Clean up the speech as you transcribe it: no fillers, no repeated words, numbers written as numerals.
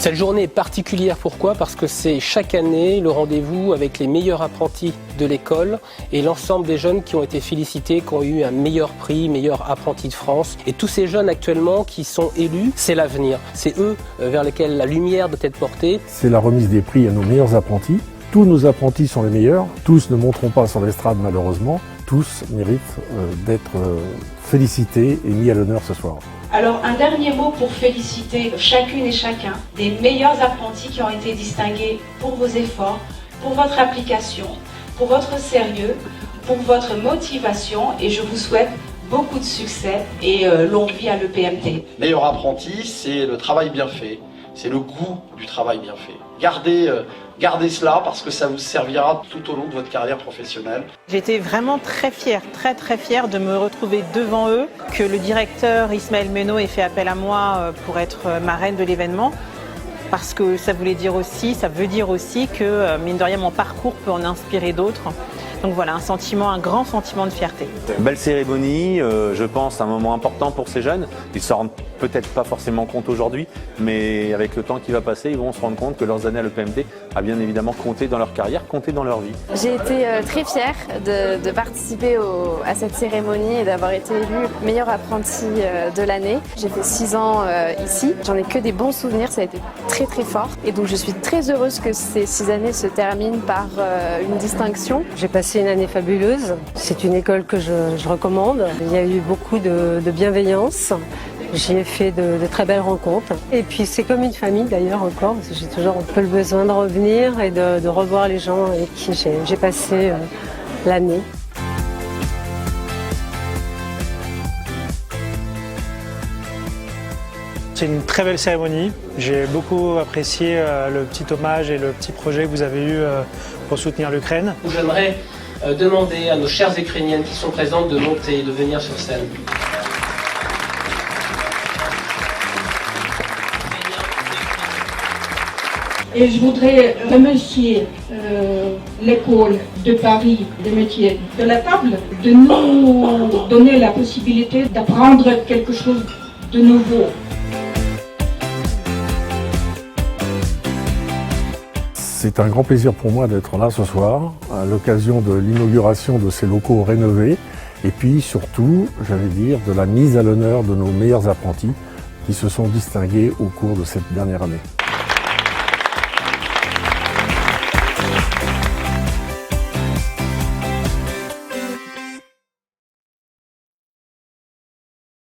Cette journée est particulière, pourquoi? Parce que c'est chaque année le rendez-vous avec les meilleurs apprentis de l'école et l'ensemble des jeunes qui ont été félicités, qui ont eu un meilleur prix, meilleur apprenti de France. Et tous ces jeunes actuellement qui sont élus, c'est l'avenir. C'est eux vers lesquels la lumière doit être portée. C'est la remise des prix à nos meilleurs apprentis. Tous nos apprentis sont les meilleurs, tous ne monteront pas sur l'estrade malheureusement, tous méritent d'être félicités et mis à l'honneur ce soir. Alors un dernier mot pour féliciter chacune et chacun des meilleurs apprentis qui ont été distingués pour vos efforts, pour votre application, pour votre sérieux, pour votre motivation et je vous souhaite beaucoup de succès et longue vie à l'EPMT. Meilleur apprenti, c'est le travail bien fait, c'est le goût du travail bien fait. Gardez cela parce que ça vous servira tout au long de votre carrière professionnelle. J'étais vraiment très fière de me retrouver devant eux, que le directeur Ismaël Meno ait fait appel à moi pour être marraine de l'événement. Parce que ça veut dire aussi que, mine de rien, mon parcours peut en inspirer d'autres. Donc voilà, un grand sentiment de fierté. Belle cérémonie, je pense un moment important pour ces jeunes. Ils ne s'en rendent peut-être pas forcément compte aujourd'hui, mais avec le temps qui va passer, ils vont se rendre compte que leurs années à l'EPMT a bien évidemment compté dans leur carrière, compté dans leur vie. J'ai été très fière de participer à cette cérémonie et d'avoir été élue meilleure apprentie de l'année. J'ai fait 6 ans ici, j'en ai que des bons souvenirs, ça a été très fort. Et donc je suis très heureuse que ces 6 années se terminent par une distinction. J'ai passé une année fabuleuse, c'est une école que je recommande. Il y a eu beaucoup de bienveillance. J'y ai fait de très belles rencontres. Et puis c'est comme une famille d'ailleurs encore, parce que j'ai toujours un peu le besoin de revenir et de revoir les gens avec qui j'ai passé l'année. C'est une très belle cérémonie. J'ai beaucoup apprécié le petit hommage et le petit projet que vous avez eu pour soutenir l'Ukraine. J'aimerais demander à nos chères Ukrainiennes qui sont présentes de monter, de venir sur scène. Et je voudrais remercier l'école de Paris des métiers de la table de nous donner la possibilité d'apprendre quelque chose de nouveau. C'est un grand plaisir pour moi d'être là ce soir, à l'occasion de l'inauguration de ces locaux rénovés, et puis surtout, j'allais dire, de la mise à l'honneur de nos meilleurs apprentis qui se sont distingués au cours de cette dernière année.